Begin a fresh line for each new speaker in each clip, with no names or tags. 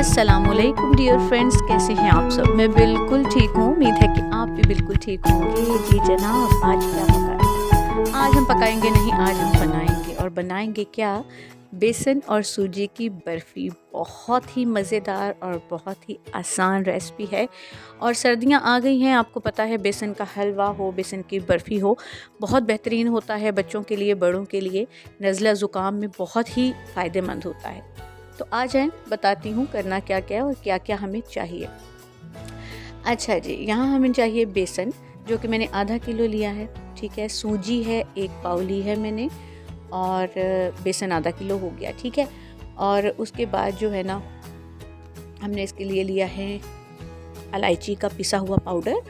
अस्सलामुअलैकुम dear friends, कैसे हैं आप सब। मैं बिल्कुल ठीक हूँ। उम्मीद है कि आप भी बिल्कुल ठीक होंगे। जी जनाब, आज क्या पकाएंगे? आज हम पकाएंगे नहीं, आज हम बनाएंगे। और बनाएंगे क्या? बेसन और सूजी की बर्फ़ी। बहुत ही मज़ेदार और बहुत ही आसान रेसिपी है। और सर्दियाँ आ गई हैं, आपको पता है बेसन का हलवा हो, बेसन की बर्फ़ी हो, बहुत बेहतरीन होता है बच्चों के लिए, बड़ों के लिए। नज़ला ज़ुकाम में बहुत ही फ़ायदेमंद होता है। तो आ जाएं, बताती हूँ करना क्या क्या है और क्या क्या हमें चाहिए। अच्छा जी, यहाँ हमें चाहिए बेसन, जो कि मैंने आधा किलो लिया है। ठीक है, सूजी है 1 पाव ली है मैंने, और बेसन आधा किलो हो गया। ठीक है, और उसके बाद जो है ना, हमने इसके लिए लिया है इलायची का पिसा हुआ पाउडर,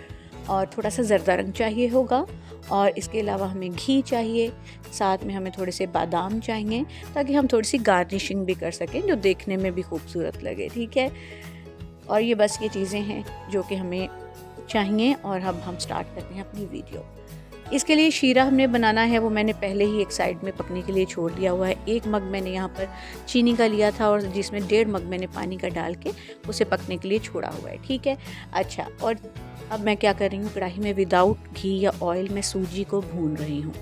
और थोड़ा सा ज़रदा रंग चाहिए होगा। और इसके अलावा हमें घी चाहिए, साथ में हमें थोड़े से बादाम चाहिए, ताकि हम थोड़ी सी गार्निशिंग भी कर सकें, जो देखने में भी खूबसूरत लगे। ठीक है, और ये बस ये चीज़ें हैं जो कि हमें चाहिए। और अब हम स्टार्ट करते हैं अपनी वीडियो। इसके लिए शीरा हमने बनाना है, वो मैंने पहले ही एक साइड में पकने के लिए छोड़ दिया हुआ है। 1 मग मैंने यहाँ पर चीनी का लिया था, और जिसमें 1.5 मग मैंने पानी का डाल के उसे पकने के लिए छोड़ा हुआ है। ठीक है, अच्छा, और अब मैं क्या कर रही हूँ, कढ़ाई में विदाउट घी या ऑयल में सूजी को भून रही हूँ।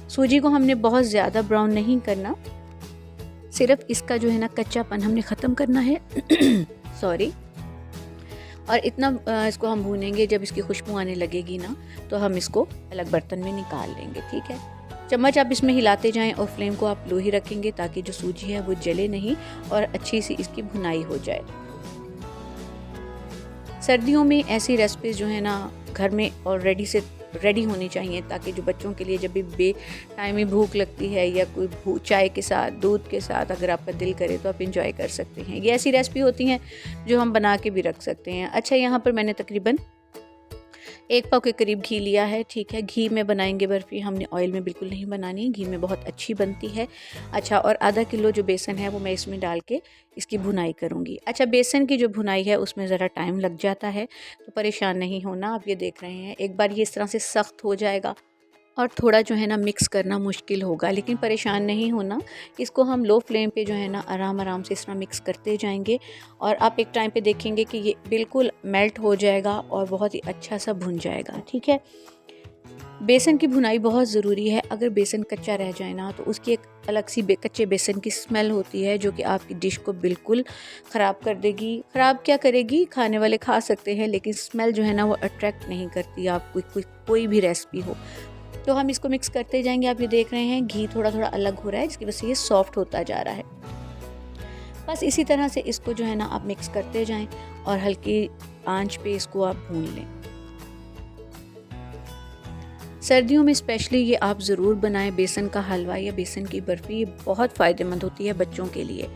सूजी को हमने बहुत ज़्यादा ब्राउन नहीं करना, सिर्फ इसका जो है ना कच्चापन हमने ख़त्म करना है सॉरी। और इतना इसको हम भूनेंगे, जब इसकी खुशबू आने लगेगी ना, तो हम इसको अलग बर्तन में निकाल लेंगे। ठीक है, चम्मच आप इसमें हिलाते जाएं, और फ्लेम को आप लो ही रखेंगे, ताकि जो सूजी है वो जले नहीं और अच्छी सी इसकी भुनाई हो जाए। सर्दियों में ऐसी रेसिपीज़ जो है ना घर में ऑलरेडी से रेडी होनी चाहिए, ताकि जो बच्चों के लिए जब भी बे टाइम में भूख लगती है, या कोई चाय के साथ, दूध के साथ अगर आपका दिल करे तो आप इंजॉय कर सकते हैं। ये ऐसी रेसिपी होती हैं जो हम बना के भी रख सकते हैं। अच्छा, यहाँ पर मैंने तकरीबन 1 पाव के करीब घी लिया है। ठीक है, घी में बनाएंगे बर्फ़ी, हमने ऑयल में बिल्कुल नहीं बनानी, घी में बहुत अच्छी बनती है। अच्छा, और आधा किलो जो बेसन है वो मैं इसमें डाल के इसकी भुनाई करूँगी। अच्छा, बेसन की जो भुनाई है उसमें ज़रा टाइम लग जाता है, तो परेशान नहीं होना। आप ये देख रहे हैं, एक बार ये इस तरह से सख्त हो जाएगा और थोड़ा जो है ना मिक्स करना मुश्किल होगा, लेकिन परेशान नहीं होना। इसको हम लो फ्लेम पे जो है ना आराम आराम से इस तरह मिक्स करते जाएंगे, और आप एक टाइम पे देखेंगे कि ये बिल्कुल मेल्ट हो जाएगा और बहुत ही अच्छा सा भुन जाएगा। ठीक है, बेसन की भुनाई बहुत ज़रूरी है। अगर बेसन कच्चा रह जाए ना, तो उसकी एक अलग सी कच्चे बेसन की स्मेल होती है, जो कि आपकी डिश को बिल्कुल ख़राब कर देगी। ख़राब क्या करेगी, खाने वाले खा सकते हैं, लेकिन स्मेल जो है ना वो अट्रैक्ट नहीं करती आप कोई भी रेसिपी हो। तो हम इसको मिक्स करते जाएंगे। आप ये देख रहे हैं घी थोड़ा थोड़ा अलग हो रहा है, जिसकी वजह से ये सॉफ्ट होता जा रहा है। बस इसी तरह से इसको जो है ना आप मिक्स करते जाएं, और हल्की आंच पे इसको आप भून लें। सर्दियों में स्पेशली ये आप ज़रूर बनाएं, बेसन का हलवा या बेसन की बर्फ़ी। ये बहुत फ़ायदेमंद होती है बच्चों के लिए।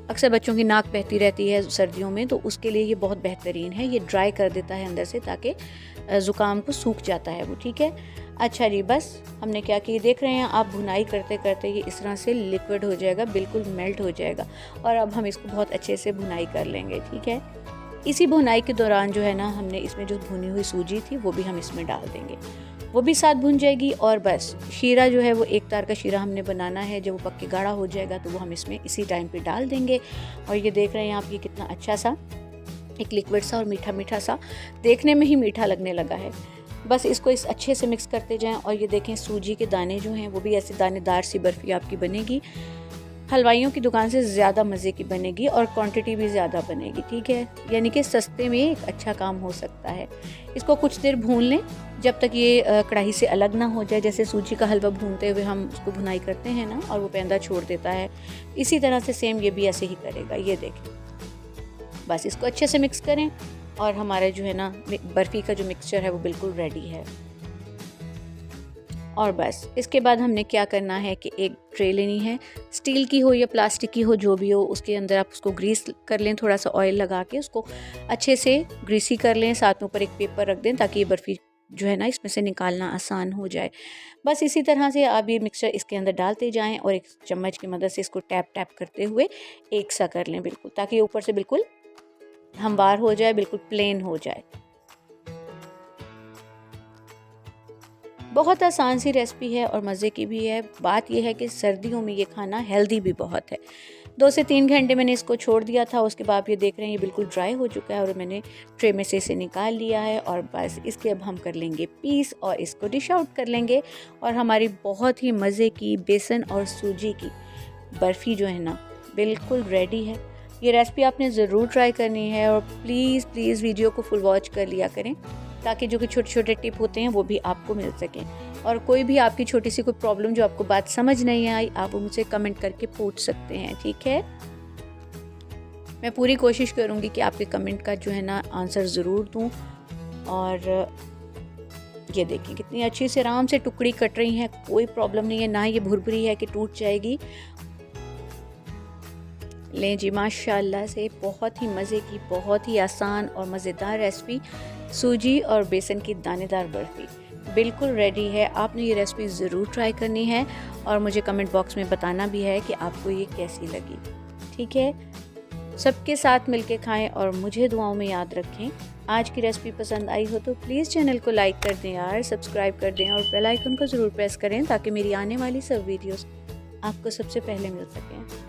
अक्सर बच्चों की नाक बहती रहती है सर्दियों में, तो उसके लिए ये बहुत बेहतरीन है। ये ड्राई कर देता है अंदर से, ताकि ज़ुकाम को सूख जाता है वो। ठीक है, अच्छा जी, बस हमने क्या किया देख रहे हैं आप, भुनाई करते करते ये इस तरह से लिक्विड हो जाएगा, बिल्कुल मेल्ट हो जाएगा। और अब हम इसको बहुत अच्छे से भुनाई कर लेंगे। ठीक है, इसी भुनाई के दौरान जो है ना, हमने इसमें जो भुनी हुई सूजी थी वो भी हम इसमें डाल देंगे, वो भी साथ भुन जाएगी। और बस शीरा जो है वो 1 तार का शीरा हमने बनाना है, जब वो पक के गाढ़ा हो जाएगा तो वो हम इसमें इसी टाइम पे डाल देंगे। और ये देख रहे हैं आप, ये कितना अच्छा सा एक लिक्विड सा और मीठा मीठा सा, देखने में ही मीठा लगने लगा है। बस इसको इस अच्छे से मिक्स करते जाएं। और ये देखें, सूजी के दाने जो हैं वो भी ऐसे दानेदार सी बर्फ़ी आपकी बनेगी। हलवाइयों की दुकान से ज़्यादा मज़े की बनेगी, और क्वांटिटी भी ज़्यादा बनेगी। ठीक है, यानी कि सस्ते में एक अच्छा काम हो सकता है। इसको कुछ देर भून लें, जब तक ये कढ़ाई से अलग ना हो जाए। जैसे सूजी का हलवा भूनते हुए हम उसको भुनाई करते हैं ना, और वो पैंदा छोड़ देता है, इसी तरह से सेम ये भी ऐसे ही करेगा। ये देखें, बस इसको अच्छे से मिक्स करें, और हमारा जो है ना बर्फ़ी का जो मिक्सचर है वो बिल्कुल रेडी है। और बस इसके बाद हमने क्या करना है कि एक ट्रे लेनी है, स्टील की हो या प्लास्टिक की हो, जो भी हो, उसके अंदर आप उसको ग्रीस कर लें, थोड़ा सा ऑयल लगा के उसको अच्छे से ग्रीसी कर लें। साथ में ऊपर एक पेपर रख दें, ताकि ये बर्फ़ी जो है ना इसमें से निकालना आसान हो जाए। बस इसी तरह से आप ये मिक्सचर इसके अंदर डालते जाएं, और एक चम्मच की मदद से इसको टैप टैप करते हुए एक सा कर लें, बिल्कुल, ताकि ऊपर से बिल्कुल हमवार हो जाए, बिल्कुल प्लेन हो जाए। बहुत आसान सी रेसिपी है और मज़े की भी है। बात यह है कि सर्दियों में ये खाना हेल्दी भी बहुत है। 2 से 3 घंटे मैंने इसको छोड़ दिया था। उसके बाद ये देख रहे हैं ये बिल्कुल ड्राई हो चुका है और मैंने ट्रे में से इसे निकाल लिया है। और बस इसके अब हम कर लेंगे पीस और इसको डिश आउट कर लेंगे। और हमारी बहुत ही मज़े की बेसन और सूजी की बर्फ़ी जो है ना बिल्कुल रेडी है। ये रेसिपी आपने ज़रूर ट्राई करनी है और प्लीज़ वीडियो को फुल वॉच कर लिया करें ताकि जो कि छोटे छोटे टिप होते हैं वो भी आपको मिल सकें। और कोई भी आपकी छोटी सी कोई प्रॉब्लम जो आपको बात समझ नहीं आई, आप वो मुझसे कमेंट करके पूछ सकते हैं, ठीक है। मैं पूरी कोशिश करूँगी कि आपके कमेंट का जो है ना आंसर ज़रूर दूँ। और ये देखिए कितनी अच्छी से आराम से टुकड़ी कट रही हैं, कोई प्रॉब्लम नहीं है, ना ये भुरभुरी है कि टूट जाएगी। लें जी, माशाल्लाह से बहुत ही मज़े की, बहुत ही आसान और मज़ेदार रेसिपी सूजी और बेसन की दानेदार बर्फ़ी बिल्कुल रेडी है। आपने ये रेसिपी ज़रूर ट्राई करनी है और मुझे कमेंट बॉक्स में बताना भी है कि आपको ये कैसी लगी, ठीक है। सबके साथ मिलके खाएं और मुझे दुआओं में याद रखें। आज की रेसिपी पसंद आई हो तो प्लीज़ चैनल को लाइक कर दें यार, सब्सक्राइब कर दें और बेल आइकन को ज़रूर प्रेस करें ताकि मेरी आने वाली सब वीडियोस आपको सबसे पहले मिल सकें।